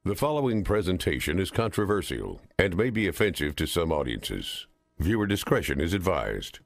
The following presentation is controversial and may be offensive to some audiences. Viewer discretion is advised.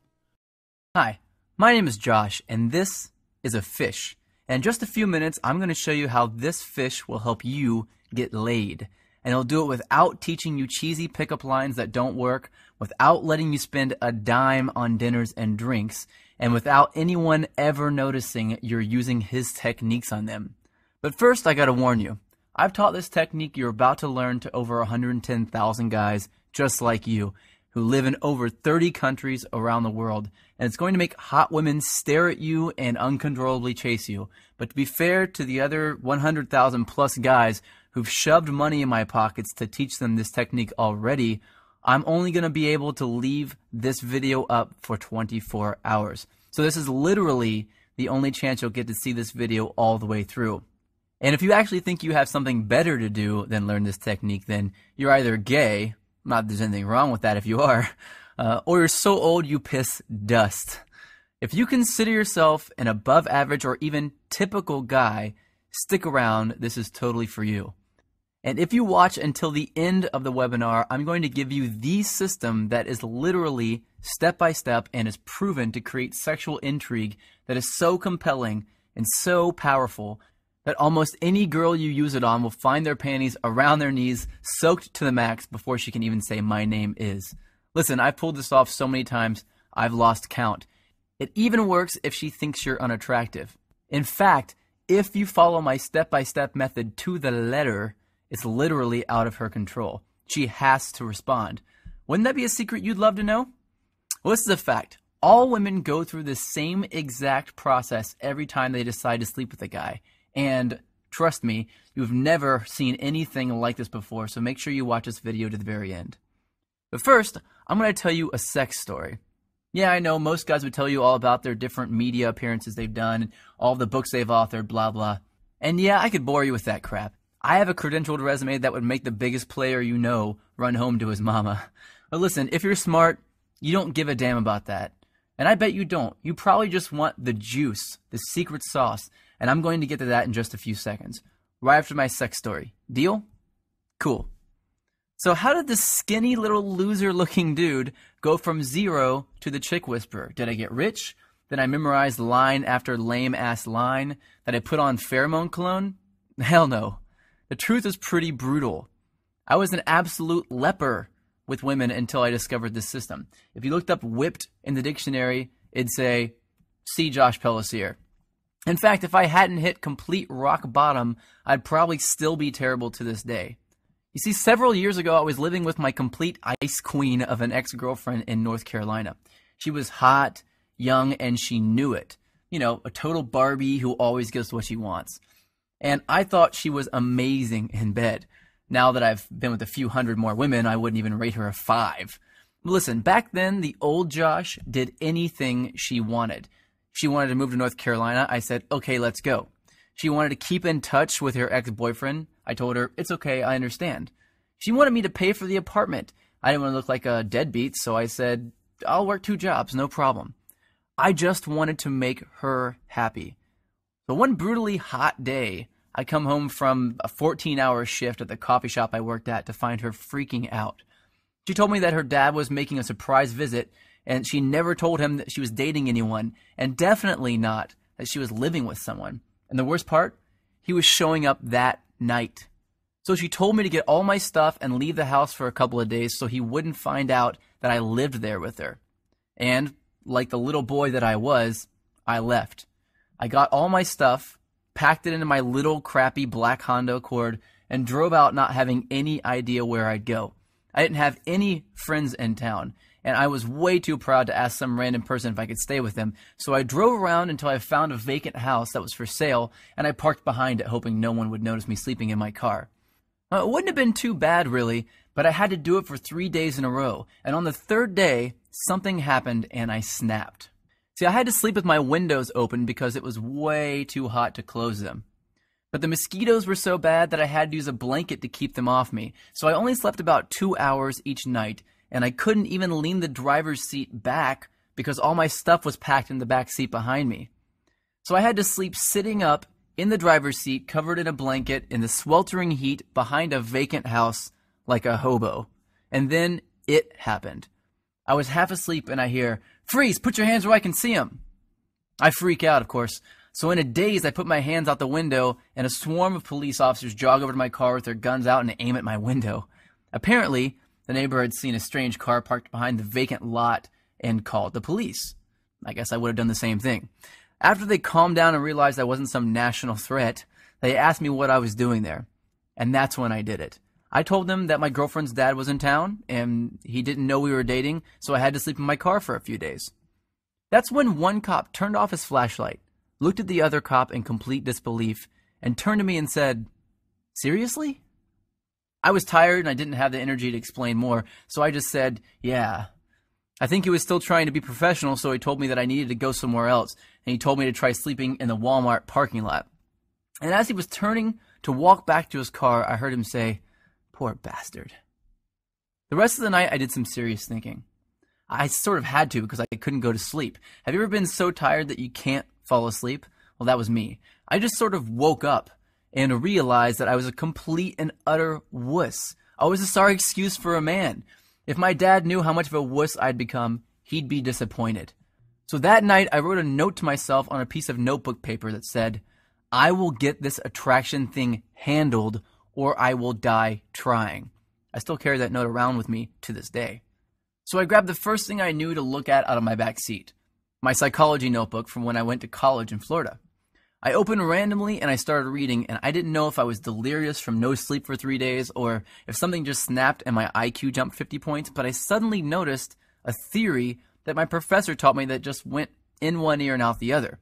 Hi, my name is Josh, and this is a fish. In just a few minutes, I'm going to show you how this fish will help you get laid. And it'll do it without teaching you cheesy pickup lines that don't work, without letting you spend a dime on dinners and drinks, and without anyone ever noticing you're using his techniques on them. But first, I gotta warn you. I've taught this technique you're about to learn to over 110,000 guys just like you who live in over 30 countries around the world, and it's going to make hot women stare at you and uncontrollably chase you. But to be fair to the other 100,000 plus guys who've shoved money in my pockets to teach them this technique already, I'm only going to be able to leave this video up for 24 hours. So this is literally the only chance you'll get to see this video all the way through. And if you actually think you have something better to do than learn this technique, then you're either gay, not that there's anything wrong with that if you are, or you're so old you piss dust. If you consider yourself an above average or even typical guy, stick around, this is totally for you. And if you watch until the end of the webinar, I'm going to give you the system that is literally step by step and is proven to create sexual intrigue that is so compelling and so powerful that almost any girl you use it on will find their panties around their knees, soaked to the max before she can even say, "My name is." Listen, I've pulled this off so many times, I've lost count. It even works if she thinks you're unattractive. In fact, if you follow my step-by-step method to the letter, it's literally out of her control. She has to respond. Wouldn't that be a secret you'd love to know? Well, this is a fact. All women go through the same exact process every time they decide to sleep with a guy. And trust me, you've never seen anything like this before, so make sure you watch this video to the very end. But first, I'm going to tell you a sex story. Yeah, I know most guys would tell you all about their different media appearances they've done, all the books they've authored, blah, blah. And yeah, I could bore you with that crap. I have a credentialed resume that would make the biggest player you know run home to his mama. But listen, if you're smart, you don't give a damn about that. And I bet you don't. You probably just want the juice, the secret sauce. And I'm going to get to that in just a few seconds, right after my sex story. Deal? Cool. So how did this skinny little loser-looking dude go from zero to the chick whisperer? Did I get rich? Did I memorize line after lame-ass line? Did I put on pheromone cologne? Hell no. The truth is pretty brutal. I was an absolute leper with women until I discovered this system. If you looked up whipped in the dictionary, it'd say, see Josh Pellisier. In fact, if I hadn't hit complete rock bottom, I'd probably still be terrible to this day. You see, several years ago, I was living with my complete ice queen of an ex-girlfriend in North Carolina. She was hot, young, and she knew it. You know, a total Barbie who always gets what she wants. And I thought she was amazing in bed. Now that I've been with a few hundred more women, I wouldn't even rate her a 5. Listen, back then, the old Josh did anything she wanted. She wanted to move to North Carolina. I said, okay, let's go. She wanted to keep in touch with her ex-boyfriend. I told her, it's okay, I understand. She wanted me to pay for the apartment. I didn't want to look like a deadbeat, so I said, I'll work 2 jobs, no problem. I just wanted to make her happy. So one brutally hot day, I come home from a 14-hour shift at the coffee shop I worked at to find her freaking out. She told me that her dad was making a surprise visit, and she never told him that she was dating anyone, and definitely not that she was living with someone. And the worst part, he was showing up that night. So she told me to get all my stuff and leave the house for a couple of days so he wouldn't find out that I lived there with her. And, like the little boy that I was, I left. I got all my stuff, packed it into my little crappy black Honda Accord, and drove out not having any idea where I'd go. I didn't have any friends in town, and I was way too proud to ask some random person if I could stay with them, so I drove around until I found a vacant house that was for sale, and I parked behind it hoping no one would notice me sleeping in my car. It wouldn't have been too bad, really, but I had to do it for 3 days in a row, and on the 3rd day, something happened and I snapped. See, I had to sleep with my windows open because it was way too hot to close them. But the mosquitoes were so bad that I had to use a blanket to keep them off me, so I only slept about 2 hours each night, and I couldn't even lean the driver's seat back because all my stuff was packed in the back seat behind me. So I had to sleep sitting up in the driver's seat, covered in a blanket, in the sweltering heat, behind a vacant house, like a hobo. And then it happened. I was half asleep and I hear, "Freeze, put your hands where I can see them." I freak out, of course. So in a daze, I put my hands out the window and a swarm of police officers jog over to my car with their guns out and aim at my window. Apparently, the neighbor had seen a strange car parked behind the vacant lot and called the police. I guess I would have done the same thing. After they calmed down and realized I wasn't some national threat, they asked me what I was doing there. And that's when I did it. I told them that my girlfriend's dad was in town and he didn't know we were dating, so I had to sleep in my car for a few days. That's when one cop turned off his flashlight, looked at the other cop in complete disbelief, and turned to me and said, "Seriously?" I was tired and I didn't have the energy to explain more, so I just said, "Yeah." I think he was still trying to be professional, so he told me that I needed to go somewhere else, and he told me to try sleeping in the Walmart parking lot. And as he was turning to walk back to his car, I heard him say, "Poor bastard." The rest of the night, I did some serious thinking. I sort of had to because I couldn't go to sleep. Have you ever been so tired that you can't fall asleep? Well, that was me. I just sort of woke up and realized that I was a complete and utter wuss. I was a sorry excuse for a man. If my dad knew how much of a wuss I'd become, he'd be disappointed. So that night, I wrote a note to myself on a piece of notebook paper that said, "I will get this attraction thing handled or I will die trying." I still carry that note around with me to this day. So I grabbed the first thing I knew to look at out of my back seat, my psychology notebook from when I went to college in Florida. I opened randomly and I started reading, and I didn't know if I was delirious from no sleep for 3 days or if something just snapped and my IQ jumped 50 points, but I suddenly noticed a theory that my professor taught me that just went in one ear and out the other.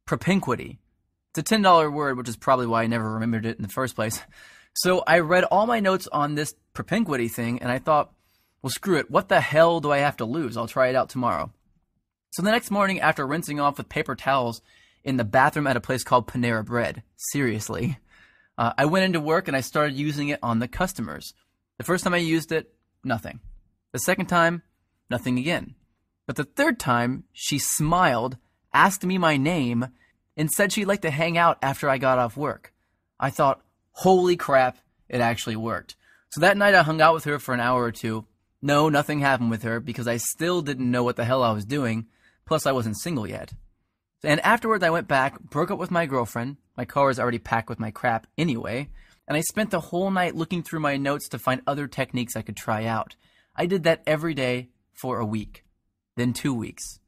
Propinquity. It's a $10 word, which is probably why I never remembered it in the first place. So I read all my notes on this propinquity thing, and I thought, well, screw it. What the hell do I have to lose? I'll try it out tomorrow. So the next morning, after rinsing off with paper towels in the bathroom at a place called Panera Bread, seriously, I went into work and I started using it on the customers. The first time I used it, nothing. The second time, nothing again. But the third time, she smiled, asked me my name, and said she'd like to hang out after I got off work. I thought, holy crap, it actually worked. So that night I hung out with her for an hour or two. No, nothing happened with her because I still didn't know what the hell I was doing. Plus, I wasn't single yet. And afterwards, I went back, broke up with my girlfriend. My car was already packed with my crap anyway. And I spent the whole night looking through my notes to find other techniques I could try out. I did that every day for a week, then 2 weeks,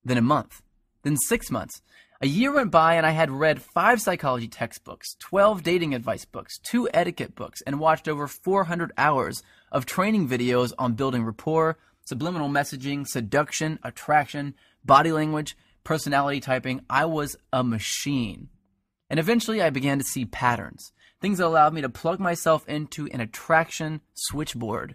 then a month, then 6 months. A year went by and I had read 5 psychology textbooks, 12 dating advice books, 2 etiquette books, and watched over 400 hours of training videos on building rapport, subliminal messaging, seduction, attraction, body language, personality typing. I was a machine. And eventually I began to see patterns, things that allowed me to plug myself into an attraction switchboard.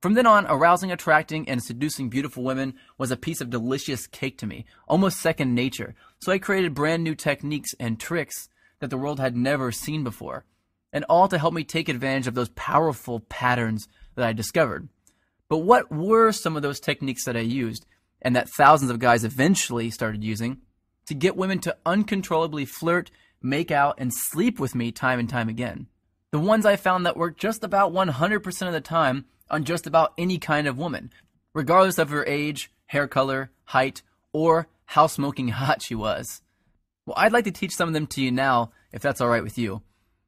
From then on, arousing, attracting, and seducing beautiful women was a piece of delicious cake to me, almost second nature. So I created brand new techniques and tricks that the world had never seen before, and all to help me take advantage of those powerful patterns that I discovered. But what were some of those techniques that I used, and that thousands of guys eventually started using, to get women to uncontrollably flirt, make out, and sleep with me time and time again? The ones I found that worked just about 100% of the time on just about any kind of woman, regardless of her age, hair color, height, or how smoking hot she was. Well, I'd like to teach some of them to you now, if that's alright with you.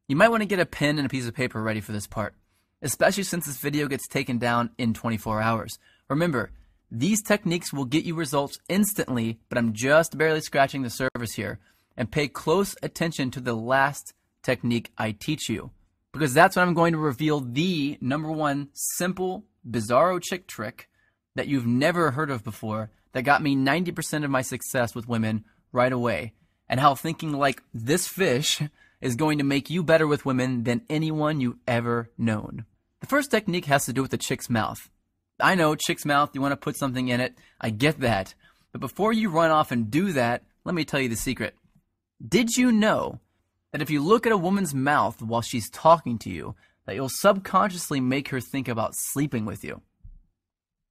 You might want to get a pen and a piece of paper ready for this part, especially since this video gets taken down in 24 hours. Remember, these techniques will get you results instantly, but I'm just barely scratching the surface here. And pay close attention to the last technique I teach you, because that's when I'm going to reveal the #1 simple, bizarro chick trick that you've never heard of before that got me 90% of my success with women right away, and how thinking like this fish is going to make you better with women than anyone you've ever known. The first technique has to do with the chick's mouth. I know, chick's mouth, you want to put something in it. I get that. But before you run off and do that, let me tell you the secret. Did you know that if you look at a woman's mouth while she's talking to you, that you'll subconsciously make her think about sleeping with you?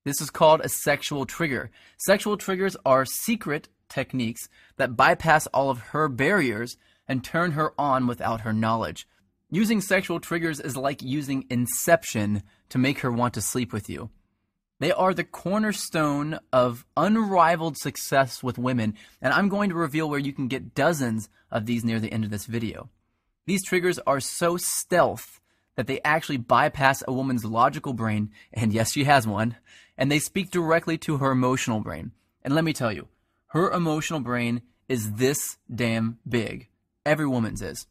This is called a sexual trigger. Sexual triggers are secret techniques that bypass all of her barriers and turn her on without her knowledge. Using sexual triggers is like using Inception to make her want to sleep with you. They are the cornerstone of unrivaled success with women, and I'm going to reveal where you can get dozens of these near the end of this video. These triggers are so stealth that they actually bypass a woman's logical brain, and yes, she has one, and they speak directly to her emotional brain. And let me tell you, her emotional brain is this damn big. Every woman's is.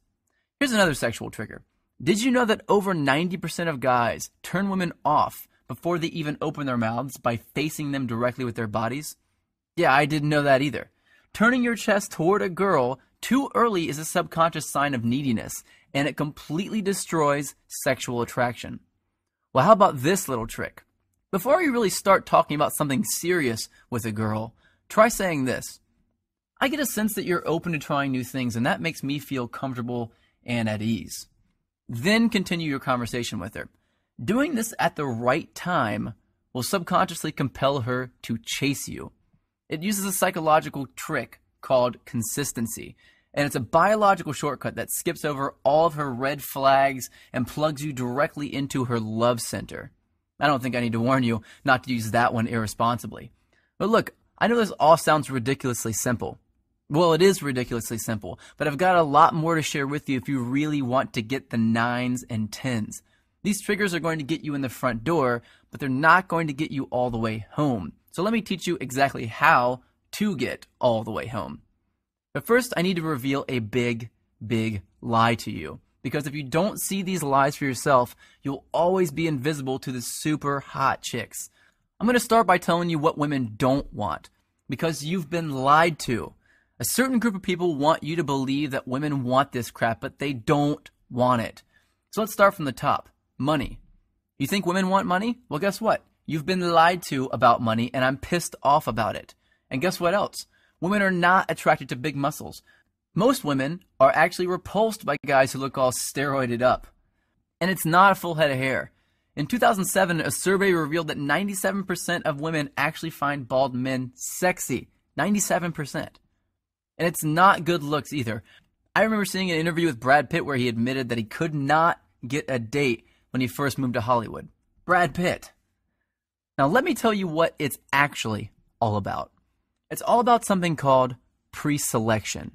Here's another sexual trigger. Did you know that over 90% of guys turn women off before they even open their mouths by facing them directly with their bodies? Yeah, I didn't know that either. Turning your chest toward a girl too early is a subconscious sign of neediness, and it completely destroys sexual attraction. Well, how about this little trick? Before you really start talking about something serious with a girl, try saying this. I get a sense that you're open to trying new things, and that makes me feel comfortable and at ease. Then continue your conversation with her. Doing this at the right time will subconsciously compel her to chase you. It uses a psychological trick called consistency, and it's a biological shortcut that skips over all of her red flags and plugs you directly into her love center. I don't think I need to warn you not to use that one irresponsibly. But look, I know this all sounds ridiculously simple. Well, it is ridiculously simple, but I've got a lot more to share with you if you really want to get the 9s and 10s. These triggers are going to get you in the front door, but they're not going to get you all the way home. So let me teach you exactly how to get all the way home. But first, I need to reveal a big, big lie to you. Because if you don't see these lies for yourself, you'll always be invisible to the super hot chicks. I'm going to start by telling you what women don't want, because you've been lied to. A certain group of people want you to believe that women want this crap, but they don't want it. So let's start from the top. Money. You think women want money? Well, guess what? You've been lied to about money, and I'm pissed off about it. And guess what else? Women are not attracted to big muscles. Most women are actually repulsed by guys who look all steroided up. And it's not a full head of hair. In 2007, a survey revealed that 97% of women actually find bald men sexy. 97%. And it's not good looks either. I remember seeing an interview with Brad Pitt where he admitted that he could not get a date when he first moved to Hollywood. Brad Pitt. Now let me tell you what it's actually all about. It's all about something called pre-selection.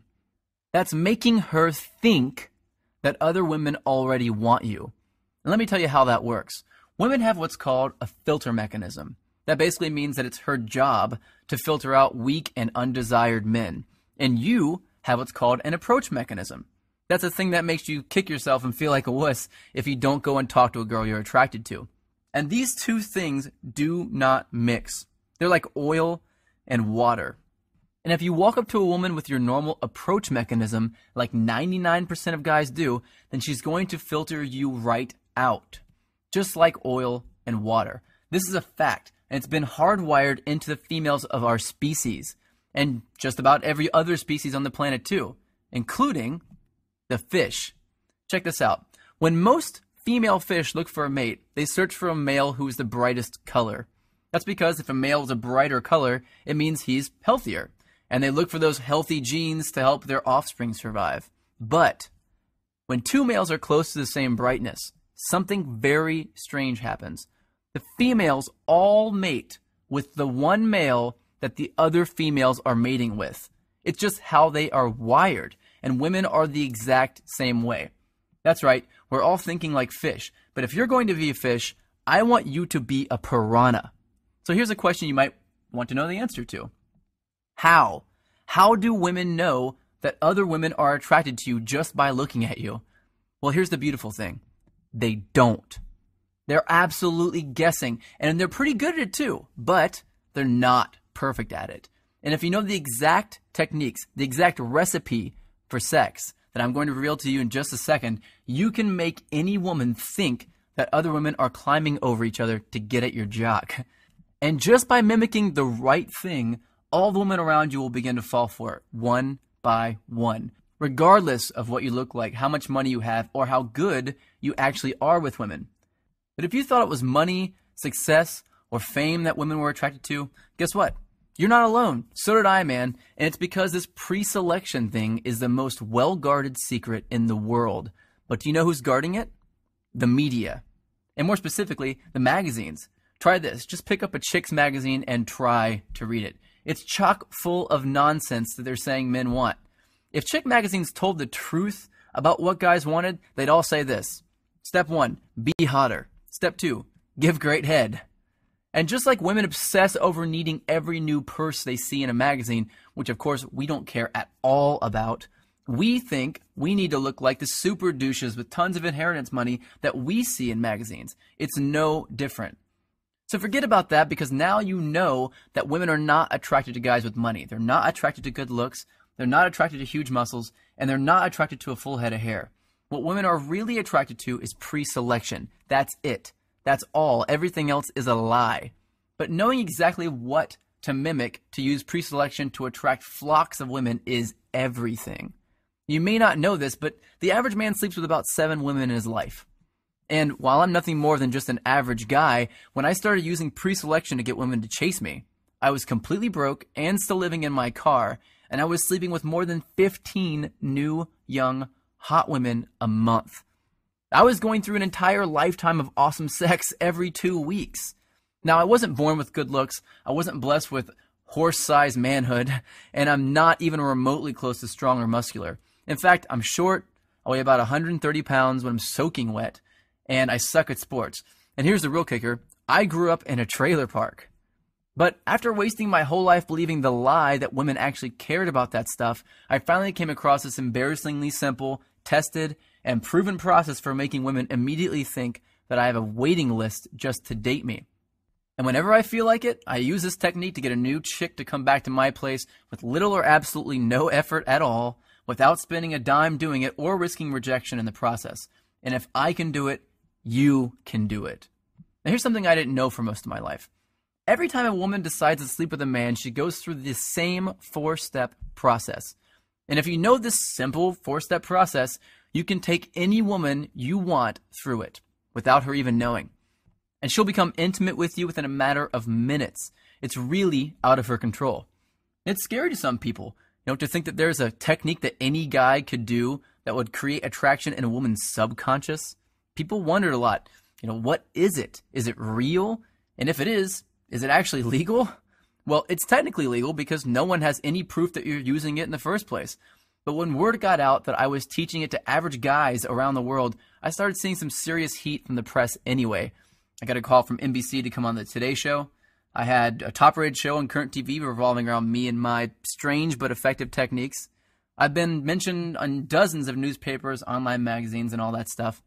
That's making her think that other women already want you. And let me tell you how that works. Women have what's called a filter mechanism. That basically means that it's her job to filter out weak and undesired men. And you have what's called an approach mechanism. That's a thing that makes you kick yourself and feel like a wuss if you don't go and talk to a girl you're attracted to. And these two things do not mix. They're like oil and water. And if you walk up to a woman with your normal approach mechanism, like 99% of guys do, then she's going to filter you right out. Just like oil and water. This is a fact, and it's been hardwired into the females of our species, and just about every other species on the planet too, including the fish. Check this out. When most female fish look for a mate, they search for a male who is the brightest color. That's because if a male is a brighter color, it means he's healthier. And they look for those healthy genes to help their offspring survive. But when two males are close to the same brightness, something very strange happens. The females all mate with the one male that the other females are mating with. It's just how they are wired. And women are the exact same way. That's right, we're all thinking like fish. But if you're going to be a fish, I want you to be a piranha. So here's a question you might want to know the answer to. How? How do women know that other women are attracted to you just by looking at you? Well, here's the beautiful thing. They don't. They're absolutely guessing, and they're pretty good at it too, but they're not perfect at it. And if you know the exact techniques, the exact recipe for sex that I'm going to reveal to you in just a second, you can make any woman think that other women are climbing over each other to get at your jock. And just by mimicking the right thing, all the women around you will begin to fall for it, one by one, regardless of what you look like, how much money you have, or how good you actually are with women. But if you thought it was money, success, or fame that women were attracted to, guess what? You're not alone. So did I, man. And it's because this pre-selection thing is the most well-guarded secret in the world. But do you know who's guarding it? The media. And more specifically, the magazines. Try this. Just pick up a chick's magazine and try to read it. It's chock full of nonsense that they're saying men want. If chick magazines told the truth about what guys wanted, they'd all say this. Step 1, be hotter. Step 2, give great head. And just like women obsess over needing every new purse they see in a magazine, which of course we don't care at all about, we think we need to look like the super douches with tons of inheritance money that we see in magazines. It's no different. So forget about that, because now you know that women are not attracted to guys with money. They're not attracted to good looks. They're not attracted to huge muscles. And they're not attracted to a full head of hair. What women are really attracted to is pre-selection. That's it. That's all. Everything else is a lie. But knowing exactly what to mimic to use pre-selection to attract flocks of women is everything. You may not know this, but the average man sleeps with about 7 women in his life. And while I'm nothing more than just an average guy, when I started using pre-selection to get women to chase me, I was completely broke and still living in my car, and I was sleeping with more than 15 new, young, hot women a month. I was going through an entire lifetime of awesome sex every 2 weeks. Now, I wasn't born with good looks, I wasn't blessed with horse-sized manhood, and I'm not even remotely close to strong or muscular. In fact, I'm short, I weigh about 130 pounds when I'm soaking wet, and I suck at sports. And here's the real kicker, I grew up in a trailer park. But after wasting my whole life believing the lie that women actually cared about that stuff, I finally came across this embarrassingly simple, tested, and proven process for making women immediately think that I have a waiting list just to date me. And whenever I feel like it, I use this technique to get a new chick to come back to my place with little or absolutely no effort at all, without spending a dime doing it or risking rejection in the process. And if I can do it, you can do it. Now here's something I didn't know for most of my life. Every time a woman decides to sleep with a man, she goes through the same 4-step process. And if you know this simple 4-step process, you can take any woman you want through it without her even knowing. And she'll become intimate with you within a matter of minutes. It's really out of her control. It's scary to some people, to think that there's a technique that any guy could do that would create attraction in a woman's subconscious. People wondered a lot, what is it? Is it real? And if it is it actually legal? Well, it's technically legal because no one has any proof that you're using it in the first place. But when word got out that I was teaching it to average guys around the world, I started seeing some serious heat from the press anyway. I got a call from NBC to come on the Today Show. I had a top-rated show on Current TV revolving around me and my strange but effective techniques. I've been mentioned on dozens of newspapers, online magazines, and all that stuff.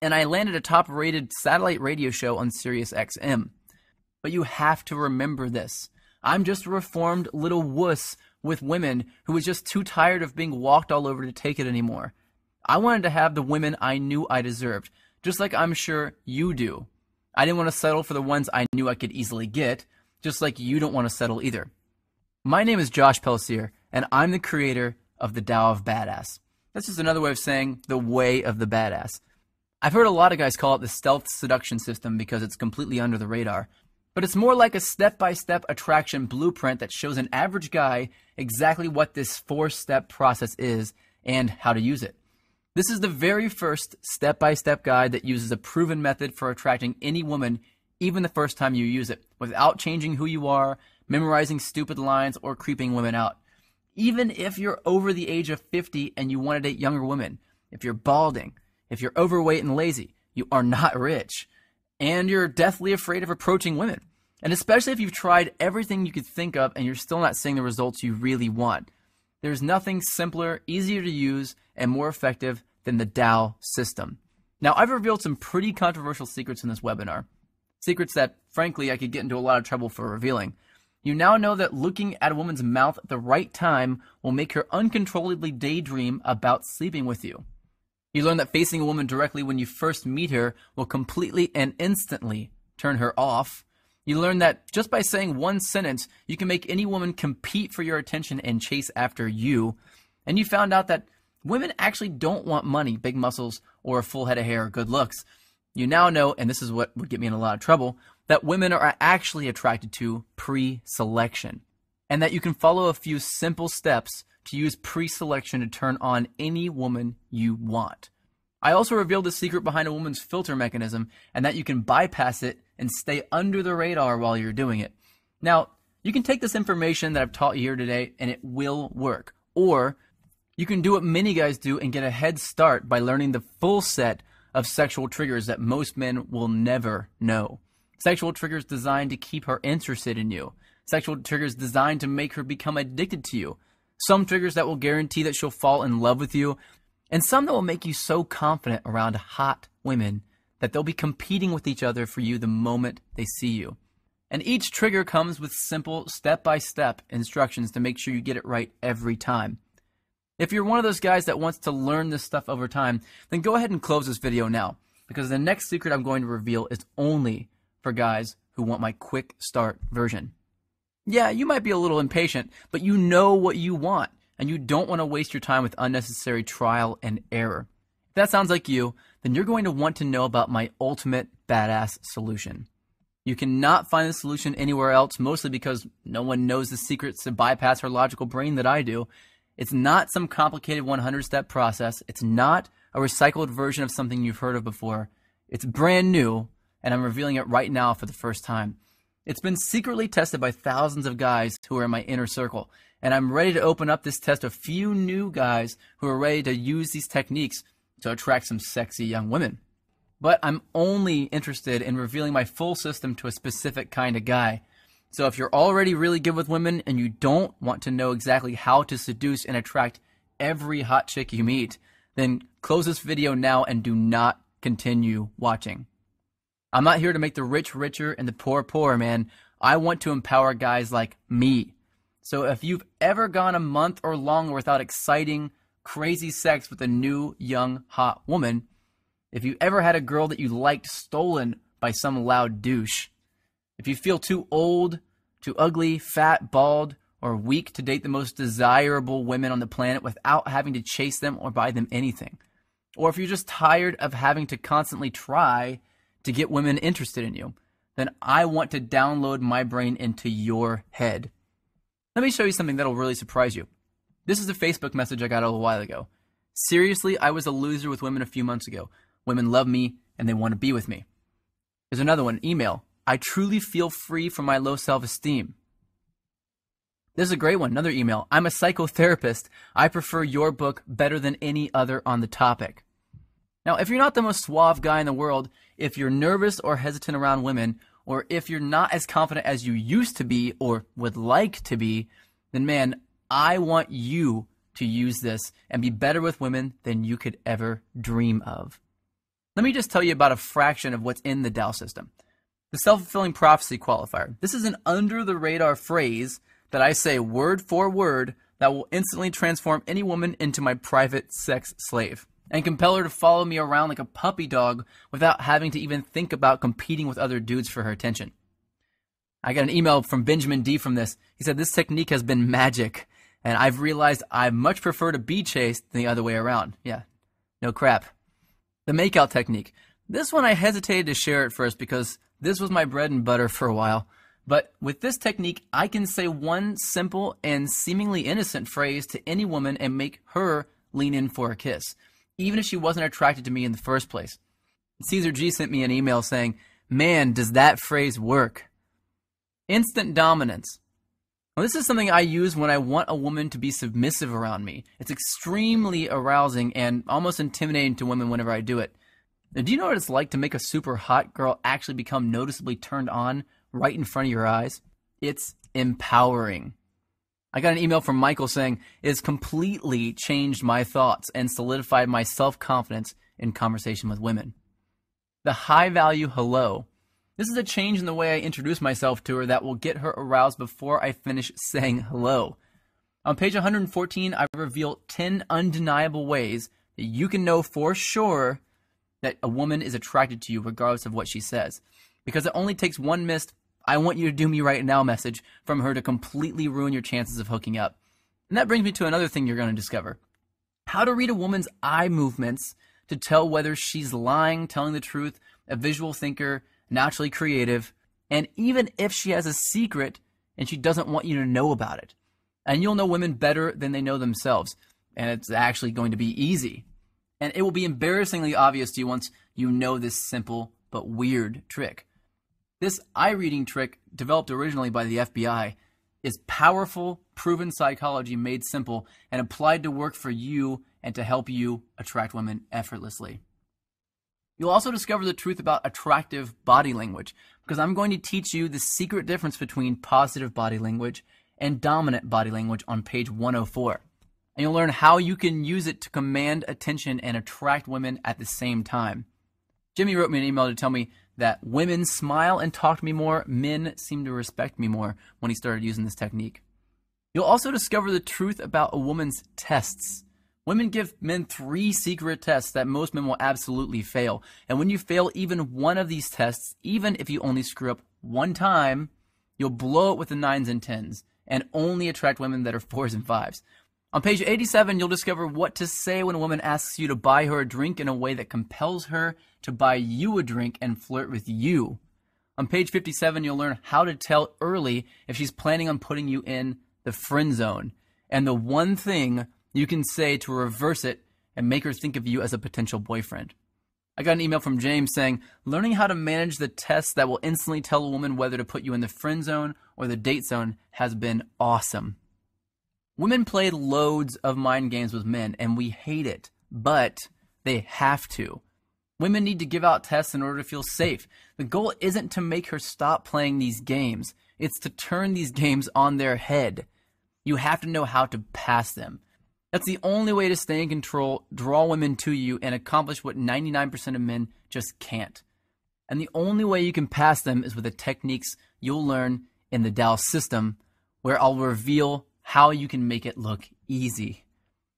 And I landed a top-rated satellite radio show on Sirius XM. But you have to remember this. I'm just a reformed little wuss with women who was just too tired of being walked all over to take it anymore. I wanted to have the women I knew I deserved, just like I'm sure you do. I didn't want to settle for the ones I knew I could easily get, just like you don't want to settle either. My name is Josh Pelsier, and I'm the creator of the Tao of Badass. That's just another way of saying the way of the badass. I've heard a lot of guys call it the stealth seduction system because it's completely under the radar. But it's more like a step-by-step attraction blueprint that shows an average guy exactly what this 4-step process is and how to use it. This is the very first step-by-step guide that uses a proven method for attracting any woman, even the first time you use it, without changing who you are, memorizing stupid lines, or creeping women out. Even if you're over the age of 50 and you want to date younger women, if you're balding, if you're overweight and lazy, you are not rich, and you're deathly afraid of approaching women. And especially if you've tried everything you could think of and you're still not seeing the results you really want. There's nothing simpler, easier to use, and more effective than the Tao system. Now, I've revealed some pretty controversial secrets in this webinar. Secrets that, frankly, I could get into a lot of trouble for revealing. You now know that looking at a woman's mouth at the right time will make her uncontrollably daydream about sleeping with you. You learn that facing a woman directly when you first meet her will completely and instantly turn her off. You learn that just by saying one sentence, you can make any woman compete for your attention and chase after you. And you found out that women actually don't want money, big muscles, or a full head of hair or good looks. You now know, and this is what would get me in a lot of trouble, that women are actually attracted to pre-selection, and that you can follow a few simple steps to use pre-selection to turn on any woman you want. I also revealed the secret behind a woman's filter mechanism, and that you can bypass it and stay under the radar while you're doing it. Now, you can take this information that I've taught you here today and it will work. Or you can do what many guys do and get a head start by learning the full set of sexual triggers that most men will never know. Sexual triggers designed to keep her interested in you. Sexual triggers designed to make her become addicted to you. Some triggers that will guarantee that she'll fall in love with you. And some that will make you so confident around hot women that they'll be competing with each other for you the moment they see you. And each trigger comes with simple step-by-step instructions to make sure you get it right every time. If you're one of those guys that wants to learn this stuff over time, then go ahead and close this video now, because the next secret I'm going to reveal is only for guys who want my quick start version. Yeah, you might be a little impatient, but you know what you want, and you don't want to waste your time with unnecessary trial and error. If that sounds like you, then you're going to want to know about my ultimate badass solution. You cannot find the solution anywhere else, mostly because no one knows the secrets to bypass her logical brain that I do. It's not some complicated 100-step process. It's not a recycled version of something you've heard of before. It's brand new, and I'm revealing it right now for the first time. It's been secretly tested by thousands of guys who are in my inner circle, and I'm ready to open up this test to a few new guys who are ready to use these techniques to attract some sexy young women. But I'm only interested in revealing my full system to a specific kind of guy. So if you're already really good with women and you don't want to know exactly how to seduce and attract every hot chick you meet, then close this video now and do not continue watching. I'm not here to make the rich richer and the poor poorer, man. I want to empower guys like me. So if you've ever gone a month or longer without exciting, crazy sex with a new, young, hot woman, if you ever had a girl that you liked stolen by some loud douche, if you feel too old, too ugly, fat, bald, or weak to date the most desirable women on the planet without having to chase them or buy them anything, or if you're just tired of having to constantly try to get women interested in you, then I want to download my brain into your head. Let me show you something that'll really surprise you. This is a Facebook message I got a little while ago. Seriously, I was a loser with women a few months ago. Women love me and they want to be with me. There's another one, email. I truly feel free from my low self-esteem. This is a great one, another email. I'm a psychotherapist. I prefer your book better than any other on the topic. Now, if you're not the most suave guy in the world, if you're nervous or hesitant around women, or if you're not as confident as you used to be or would like to be, then man, I want you to use this and be better with women than you could ever dream of. Let me just tell you about a fraction of what's in the Tao system. The self-fulfilling prophecy qualifier. This is an under-the-radar phrase that I say word for word that will instantly transform any woman into my private sex slave and compel her to follow me around like a puppy dog without having to even think about competing with other dudes for her attention. I got an email from Benjamin D from this. He said, this technique has been magic, and I've realized I much prefer to be chased than the other way around. Yeah, no crap. The makeout technique. This one I hesitated to share at first because this was my bread and butter for a while. But with this technique, I can say one simple and seemingly innocent phrase to any woman and make her lean in for a kiss, even if she wasn't attracted to me in the first place. Caesar G sent me an email saying, man, does that phrase work? Instant dominance. Well, this is something I use when I want a woman to be submissive around me. It's extremely arousing and almost intimidating to women whenever I do it. Now, do you know what it's like to make a super hot girl actually become noticeably turned on right in front of your eyes? It's empowering. I got an email from Michael saying, it has completely changed my thoughts and solidified my self-confidence in conversation with women. The high-value hello. This is a change in the way I introduce myself to her that will get her aroused before I finish saying hello. On page 114, I reveal 10 undeniable ways that you can know for sure that a woman is attracted to you regardless of what she says. Because it only takes one missed, I want you to do me right now message from her to completely ruin your chances of hooking up. And that brings me to another thing you're going to discover. How to read a woman's eye movements to tell whether she's lying, telling the truth, a visual thinker, naturally creative, And even if she has a secret and she doesn't want you to know about it. And you'll know women better than they know themselves. And it's actually going to be easy. And it will be embarrassingly obvious to you once you know this simple but weird trick. This eye reading trick, developed originally by the FBI, is powerful, proven psychology made simple and applied to work for you and to help you attract women effortlessly. You'll also discover the truth about attractive body language, because I'm going to teach you the secret difference between positive body language and dominant body language on page 104. And you'll learn how you can use it to command attention and attract women at the same time. Jimmy wrote me an email to tell me that women smile and talk to me more, men seem to respect me more when he started using this technique. You'll also discover the truth about a woman's tests. Women give men 3 secret tests that most men will absolutely fail. And when you fail even one of these tests, even if you only screw up one time, you'll blow it with the 9s and 10s and only attract women that are 4s and 5s. On page 87, you'll discover what to say when a woman asks you to buy her a drink in a way that compels her to buy you a drink and flirt with you. On page 57, you'll learn how to tell early if she's planning on putting you in the friend zone. And the one thing you can say to reverse it and make her think of you as a potential boyfriend. I got an email from James saying, learning how to manage the tests that will instantly tell a woman whether to put you in the friend zone or the date zone has been awesome. Women play loads of mind games with men, and we hate it, but they have to. Women need to give out tests in order to feel safe. The goal isn't to make her stop playing these games. It's to turn these games on their head. You have to know how to pass them. That's the only way to stay in control, draw women to you, and accomplish what 99% of men just can't. And the only way you can pass them is with the techniques you'll learn in the Dallas system, where I'll reveal how you can make it look easy.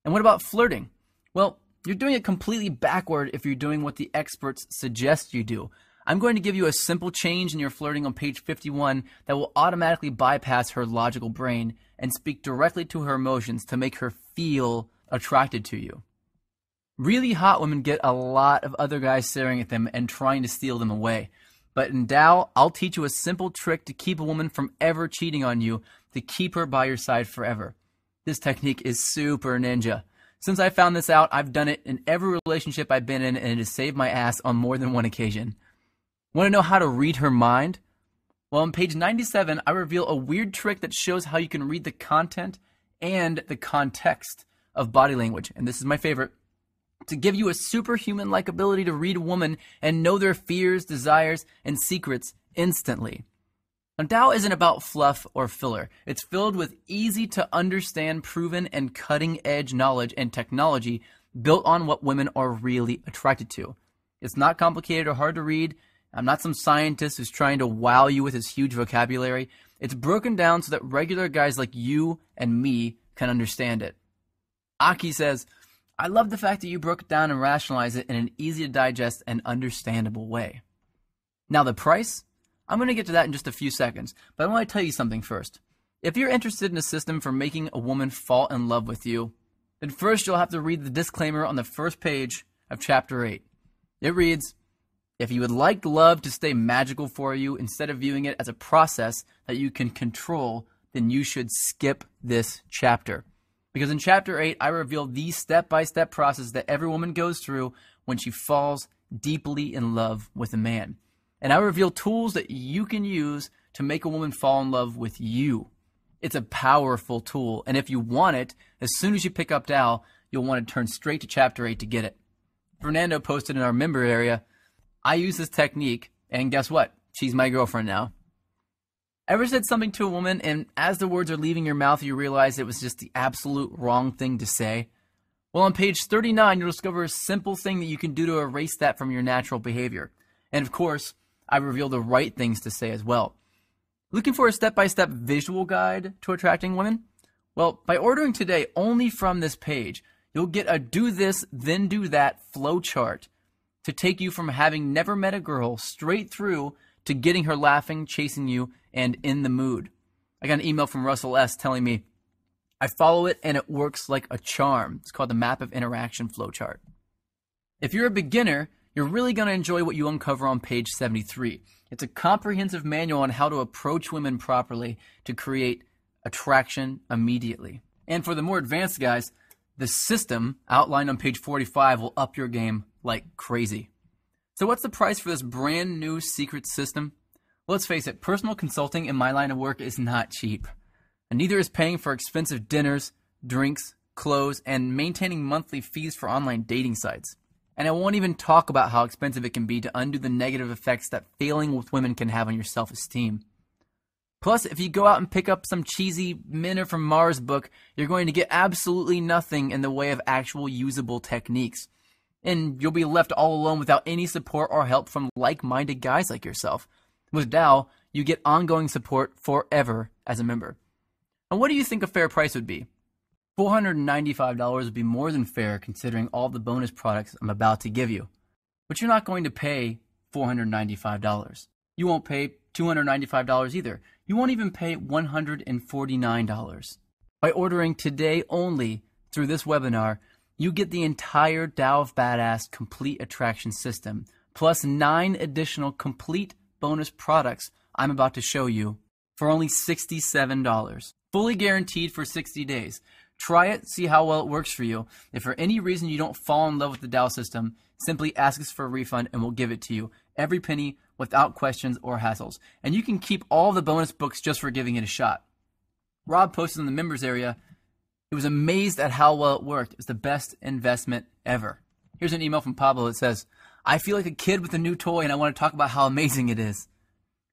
And what about flirting? Well, you're doing it completely backward if you're doing what the experts suggest you do. I'm going to give you a simple change in your flirting on page 51 that will automatically bypass her logical brain and speak directly to her emotions to make her feel attracted to you. Really hot women get a lot of other guys staring at them and trying to steal them away. But in Dal, I'll teach you a simple trick to keep a woman from ever cheating on you, to keep her by your side forever. This technique is super ninja. Since I found this out, I've done it in every relationship I've been in, and it has saved my ass on more than one occasion. Want to know how to read her mind? Well, on page 97, I reveal a weird trick that shows how you can read the content and the context of body language. And this is my favorite. To give you a superhuman-like ability to read a woman and know their fears, desires, and secrets instantly. Now, Tao isn't about fluff or filler. It's filled with easy-to-understand, proven, and cutting-edge knowledge and technology built on what women are really attracted to. It's not complicated or hard to read. I'm not some scientist who's trying to wow you with his huge vocabulary. It's broken down so that regular guys like you and me can understand it. Aki says, I love the fact that you broke it down and rationalized it in an easy-to-digest and understandable way. Now, the price? I'm going to get to that in just a few seconds, but I want to tell you something first. If you're interested in a system for making a woman fall in love with you, then first you'll have to read the disclaimer on the first page of Chapter 8. It reads, if you would like love to stay magical for you instead of viewing it as a process that you can control, then you should skip this chapter. Because in Chapter 8, I reveal the step-by-step process that every woman goes through when she falls deeply in love with a man. And I reveal tools that you can use to make a woman fall in love with you. It's a powerful tool, and if you want it, as soon as you pick up Dal, you'll want to turn straight to Chapter 8 to get it. Fernando posted in our member area, I use this technique, and guess what? She's my girlfriend now. Ever said something to a woman, and as the words are leaving your mouth, you realize it was just the absolute wrong thing to say? Well, on page 39, you'll discover a simple thing that you can do to erase that from your natural behavior. And of course, I reveal the right things to say as well. Looking for a step-by-step visual guide to attracting women? Well, by ordering today only from this page, you'll get a do this, then do that flow chart to take you from having never met a girl straight through to getting her laughing, chasing you, and in the mood. I got an email from Russell S. telling me, I follow it and it works like a charm. It's called the Map of Interaction Flowchart. If you're a beginner, You're really going to enjoy what you uncover on page 73. It's a comprehensive manual on how to approach women properly to create attraction immediately. And for the more advanced guys, the system outlined on page 45 will up your game like crazy. So what's the price for this brand new secret system? Well, let's face it, personal consulting in my line of work is not cheap. And neither is paying for expensive dinners, drinks, clothes, and maintaining monthly fees for online dating sites. And I won't even talk about how expensive it can be to undo the negative effects that failing with women can have on your self-esteem. Plus, if you go out and pick up some cheesy Men Are From Mars book, you're going to get absolutely nothing in the way of actual usable techniques. And you'll be left all alone without any support or help from like-minded guys like yourself. With Dao, you get ongoing support forever as a member. And what do you think a fair price would be? $495 would be more than fair considering all the bonus products I'm about to give you. But you're not going to pay $495. You won't pay $295 either. You won't even pay $149. By ordering today only through this webinar, you get the entire Dao of Badass Complete Attraction System, plus 9 additional complete bonus products I'm about to show you for only $67. Fully guaranteed for 60 days. Try it, see how well it works for you. If for any reason you don't fall in love with the Dao system, simply ask us for a refund and we'll give it to you. Every penny, without questions or hassles. And you can keep all the bonus books just for giving it a shot. Rob posted in the members area, he was amazed at how well it worked. It was the best investment ever. Here's an email from Pablo that says, I feel like a kid with a new toy and I want to talk about how amazing it is.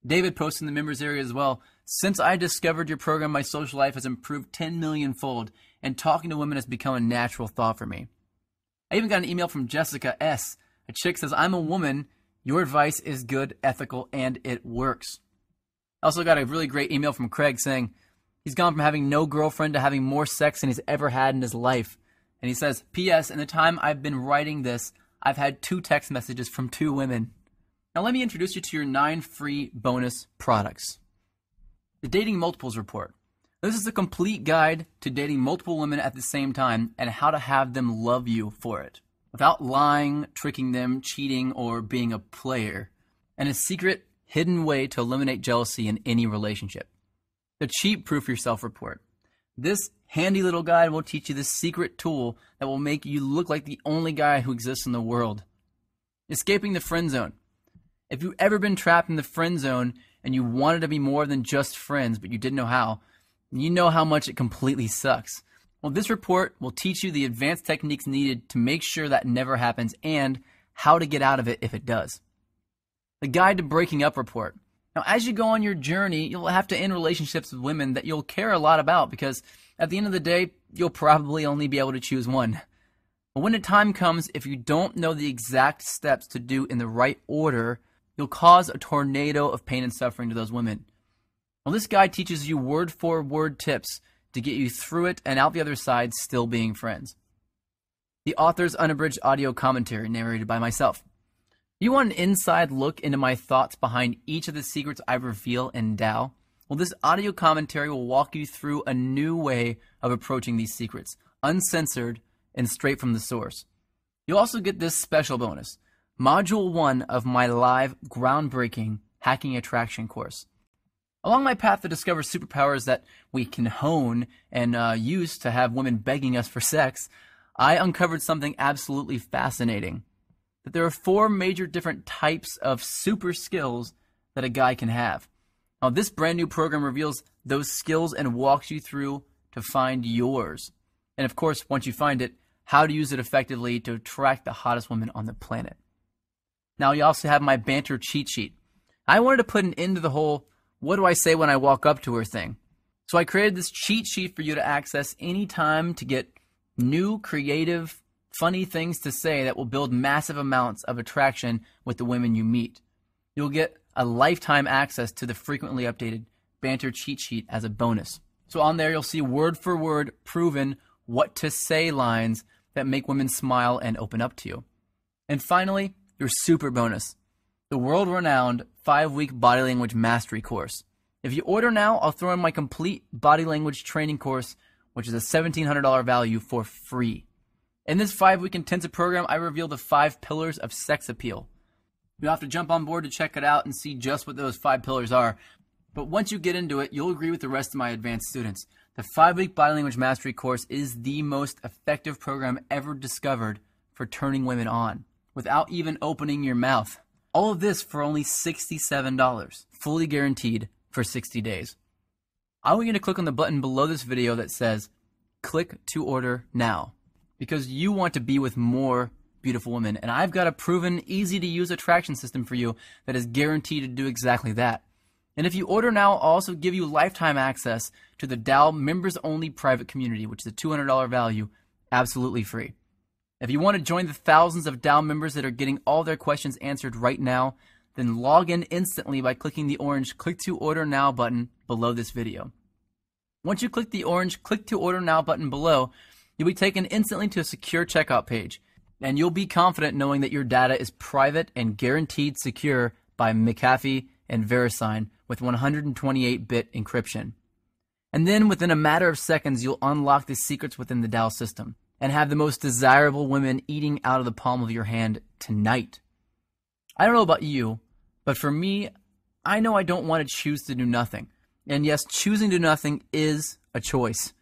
David posted in the members area as well, since I discovered your program, my social life has improved 10 million fold, and talking to women has become a natural thought for me. I even got an email from Jessica S. A chick says, I'm a woman. Your advice is good, ethical, and it works. I also got a really great email from Craig saying he's gone from having no girlfriend to having more sex than he's ever had in his life. And he says, P.S. In the time I've been writing this, I've had 2 text messages from 2 women. Now let me introduce you to your 9 free bonus products. The Dating Multiples Report. This is a complete guide to dating multiple women at the same time and how to have them love you for it, without lying, tricking them, cheating, or being a player, and a secret, hidden way to eliminate jealousy in any relationship. The Cheat Proof Yourself Report. This handy little guide will teach you the secret tool that will make you look like the only guy who exists in the world. Escaping the Friend Zone. If you've ever been trapped in the friend zone and you wanted to be more than just friends, but you didn't know how, you know how much it completely sucks. Well, this report will teach you the advanced techniques needed to make sure that never happens and how to get out of it if it does. The Guide to Breaking Up Report. Now, as you go on your journey, you'll have to end relationships with women that you'll care a lot about because at the end of the day, you'll probably only be able to choose one. But when the time comes, if you don't know the exact steps to do in the right order, you'll cause a tornado of pain and suffering to those women. Well, this guide teaches you word-for-word tips to get you through it and out the other side still being friends. The author's unabridged audio commentary narrated by myself. You want an inside look into my thoughts behind each of the secrets I reveal in Dao? Well, this audio commentary will walk you through a new way of approaching these secrets, uncensored and straight from the source. You'll also get this special bonus. Module 1 of my live, groundbreaking Hacking Attraction course. Along my path to discover superpowers that we can hone and use to have women begging us for sex, I uncovered something absolutely fascinating. That there are 4 major different types of super skills that a guy can have. Now, this brand new program reveals those skills and walks you through to find yours. And of course, once you find it, how to use it effectively to attract the hottest women on the planet. Now, you also have my banter cheat sheet. I wanted to put an end to the whole, what do I say when I walk up to her thing? So I created this cheat sheet for you to access anytime to get new, creative, funny things to say that will build massive amounts of attraction with the women you meet. You'll get a lifetime access to the frequently updated banter cheat sheet as a bonus. So on there, you'll see word for word proven what to say lines that make women smile and open up to you. And finally, your super bonus, the world-renowned 5-week body language mastery course. If you order now, I'll throw in my complete body language training course, which is a $1,700 value for free. In this 5-week intensive program, I reveal the 5 pillars of sex appeal. You'll have to jump on board to check it out and see just what those 5 pillars are. But once you get into it, you'll agree with the rest of my advanced students. The 5-week Body Language Mastery course is the most effective program ever discovered for turning women on, without even opening your mouth. All of this for only $67, fully guaranteed for 60 days. I want you to click on the button below this video that says, click to order now, because you want to be with more beautiful women, and I've got a proven, easy-to-use attraction system for you that is guaranteed to do exactly that. And if you order now, I'll also give you lifetime access to the Dow members-only private community, which is a $200 value, absolutely free. If you want to join the thousands of Dow members that are getting all their questions answered right now, then log in instantly by clicking the orange Click to Order Now button below this video. Once you click the orange Click to Order Now button below, you'll be taken instantly to a secure checkout page, and you'll be confident knowing that your data is private and guaranteed secure by McAfee and VeriSign with 128-bit encryption. And then within a matter of seconds, you'll unlock the secrets within the Dow system and have the most desirable women eating out of the palm of your hand tonight. I don't know about you, but for me, I know I don't want to choose to do nothing. And yes, choosing to do nothing is a choice.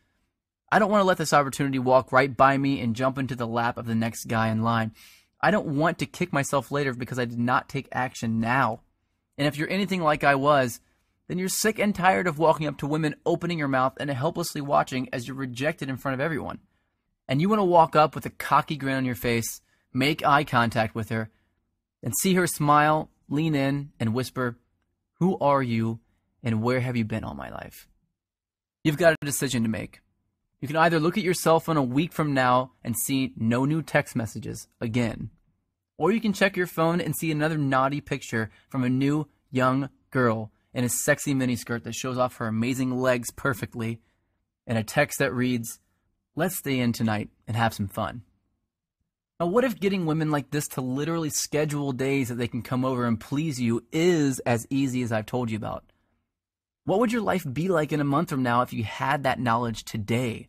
I don't want to let this opportunity walk right by me and jump into the lap of the next guy in line. I don't want to kick myself later because I did not take action now. And if you're anything like I was, then you're sick and tired of walking up to women, opening your mouth, and helplessly watching as you're rejected in front of everyone. And you want to walk up with a cocky grin on your face, make eye contact with her, and see her smile, lean in, and whisper, "Who are you, and where have you been all my life?" You've got a decision to make. You can either look at your cell phone a week from now and see no new text messages again, or you can check your phone and see another naughty picture from a new, young girl in a sexy miniskirt that shows off her amazing legs perfectly, and a text that reads, "Let's stay in tonight and have some fun." Now, what if getting women like this to literally schedule days that they can come over and please you is as easy as I've told you about? What would your life be like in a month from now if you had that knowledge today?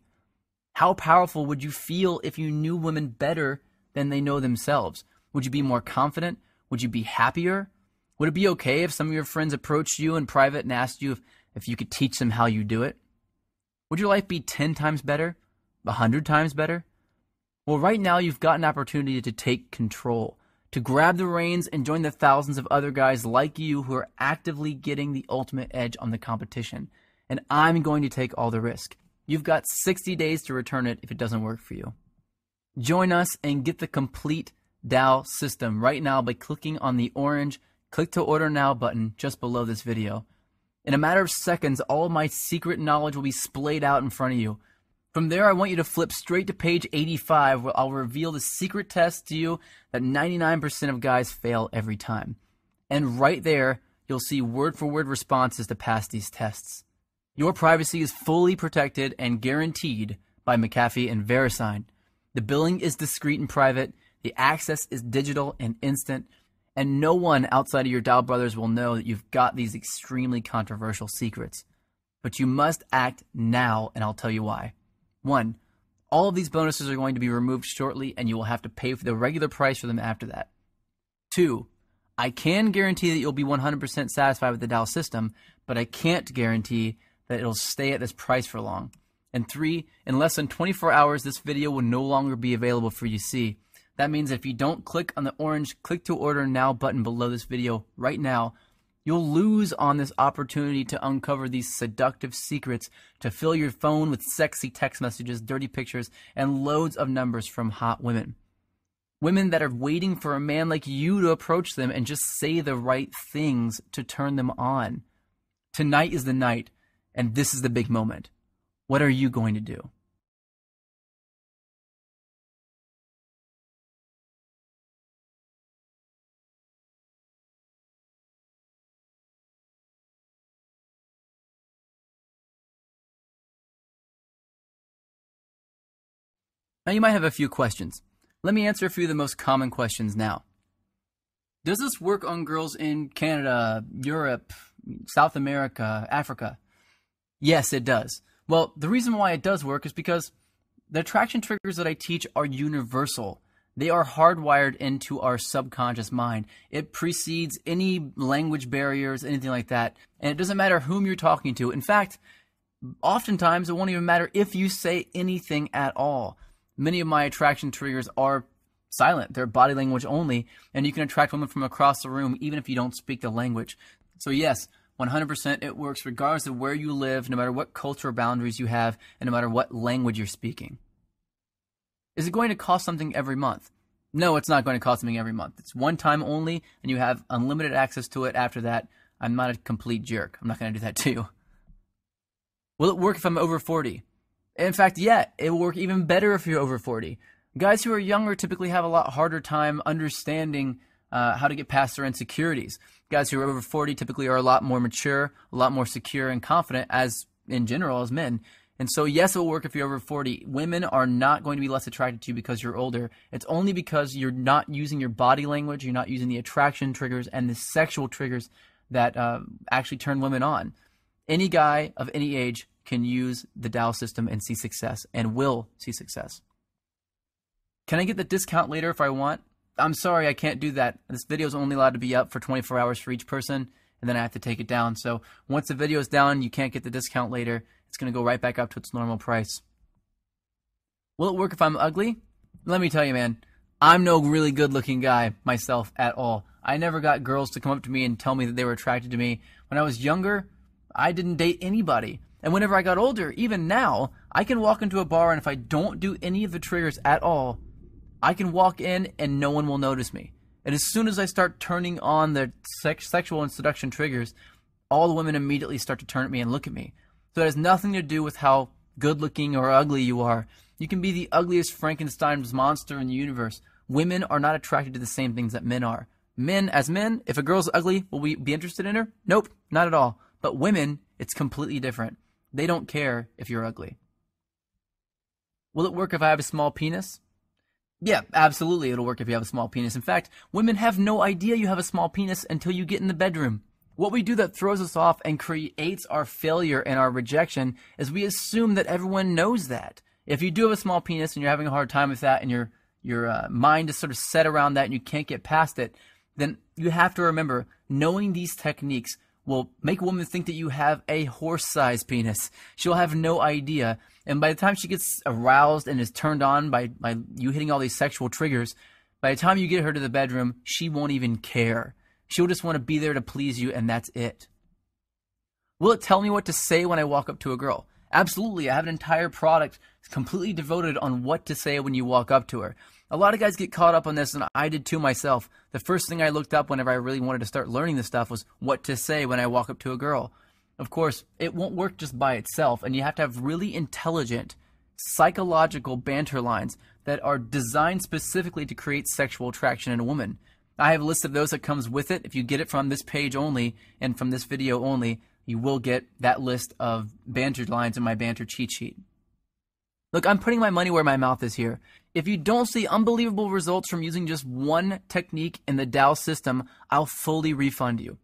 How powerful would you feel if you knew women better than they know themselves? Would you be more confident? Would you be happier? Would it be okay if some of your friends approached you in private and asked you if you could teach them how you do it? Would your life be 10 times better? 100 times better? Well, right now you've got an opportunity to take control, to grab the reins and join the thousands of other guys like you who are actively getting the ultimate edge on the competition. And I'm going to take all the risk. You've got 60 days to return it if it doesn't work for you. Join us and get the complete Dow system right now by clicking on the orange Click to Order Now button just below this video. In a matter of seconds, all of my secret knowledge will be splayed out in front of you. From there, I want you to flip straight to page 85, where I'll reveal the secret test to you that 99% of guys fail every time. And right there, you'll see word-for-word responses to pass these tests. Your privacy is fully protected and guaranteed by McAfee and VeriSign. The billing is discreet and private, the access is digital and instant, and no one outside of your Dow brothers will know that you've got these extremely controversial secrets. But you must act now, and I'll tell you why. 1, all of these bonuses are going to be removed shortly, and you will have to pay for the regular price for them after that. 2, I can guarantee that you'll be 100% satisfied with the Dow system, but I can't guarantee that it'll stay at this price for long. And 3, in less than 24 hours, this video will no longer be available for you to see. That means if you don't click on the orange Click to Order Now button below this video right now, you'll lose on this opportunity to uncover these seductive secrets to fill your phone with sexy text messages, dirty pictures, and loads of numbers from hot women. Women that are waiting for a man like you to approach them and just say the right things to turn them on. Tonight is the night, and this is the big moment. What are you going to do? Now you might have a few questions. Let me answer a few of the most common questions now. Does this work on girls in Canada, Europe, South America, Africa? Yes, it does. Well, the reason why it does work is because The attraction triggers that I teach are universal. They are hardwired into our subconscious mind. It precedes any language barriers, anything like that. And it doesn't matter whom you're talking to. In fact, oftentimes it won't even matter if you say anything at all. Many of my attraction triggers are silent. They're body language only. And you can attract women from across the room even if you don't speak the language. So yes, 100% it works regardless of where you live, no matter what cultural boundaries you have, and no matter what language you're speaking. Is it going to cost something every month? No, it's not going to cost something every month. It's one time only, and you have unlimited access to it after that. I'm not a complete jerk. I'm not going to do that to you. Will it work if I'm over 40? In fact, yeah, it will work even better if you're over 40. Guys who are younger typically have a lot harder time understanding how to get past their insecurities. Guys who are over 40 typically are a lot more mature, a lot more secure and confident as in general as men. And so yes, it will work if you're over 40. Women are not going to be less attracted to you because you're older. It's only because you're not using your body language, you're not using the attraction triggers and the sexual triggers that actually turn women on. Any guy of any age can use the Tao system and see success, and will see success. Can I get the discount later if I want? I'm sorry, I can't do that. This video is only allowed to be up for 24 hours for each person, and then I have to take it down. So once the video is down, you can't get the discount later. It's going to go right back up to its normal price. Will it work if I'm ugly? Let me tell you, man, I'm no really good-looking guy myself at all. I never got girls to come up to me and tell me that they were attracted to me. When I was younger, I didn't date anybody. And whenever I got older, even now, I can walk into a bar, and if I don't do any of the triggers at all, I can walk in and no one will notice me. And as soon as I start turning on the sexual and seduction triggers, all the women immediately start to turn at me and look at me. So it has nothing to do with how good looking or ugly you are. You can be the ugliest Frankenstein's monster in the universe. Women are not attracted to the same things that men are. Men, as men, if a girl's ugly, will we be interested in her? Nope, not at all. But women, it's completely different. They don't care if you're ugly. Will it work if I have a small penis? Yeah, absolutely it'll work if you have a small penis. In fact, women have no idea you have a small penis until you get in the bedroom. What we do that throws us off and creates our failure and our rejection is we assume that everyone knows that. If you do have a small penis and you're having a hard time with that and your mind is sort of set around that and you can't get past it, then you have to remember knowing these techniques will make a woman think that you have a horse-sized penis. She'll have no idea. And by the time she gets aroused and is turned on by you hitting all these sexual triggers, by the time you get her to the bedroom, she won't even care. She'll just want to be there to please you, and that's it. Will it tell me what to say when I walk up to a girl? Absolutely. I have an entire product completely devoted on what to say when you walk up to her. A lot of guys get caught up on this, and I did too myself. The first thing I looked up whenever I really wanted to start learning this stuff was what to say when I walk up to a girl. Of course, it won't work just by itself, and you have to have really intelligent, psychological banter lines that are designed specifically to create sexual attraction in a woman. I have a list of those that comes with it. If you get it from this page only and from this video only, you will get that list of banter lines in my banter cheat sheet. Look, I'm putting my money where my mouth is here. If you don't see unbelievable results from using just one technique in the Tao system, I'll fully refund you.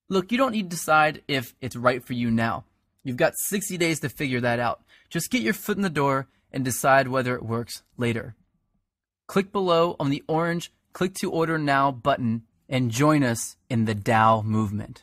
Look, you don't need to decide if it's right for you now. You've got 60 days to figure that out. Just get your foot in the door and decide whether it works later. Click below on the orange Click to Order Now button and join us in the Tao movement.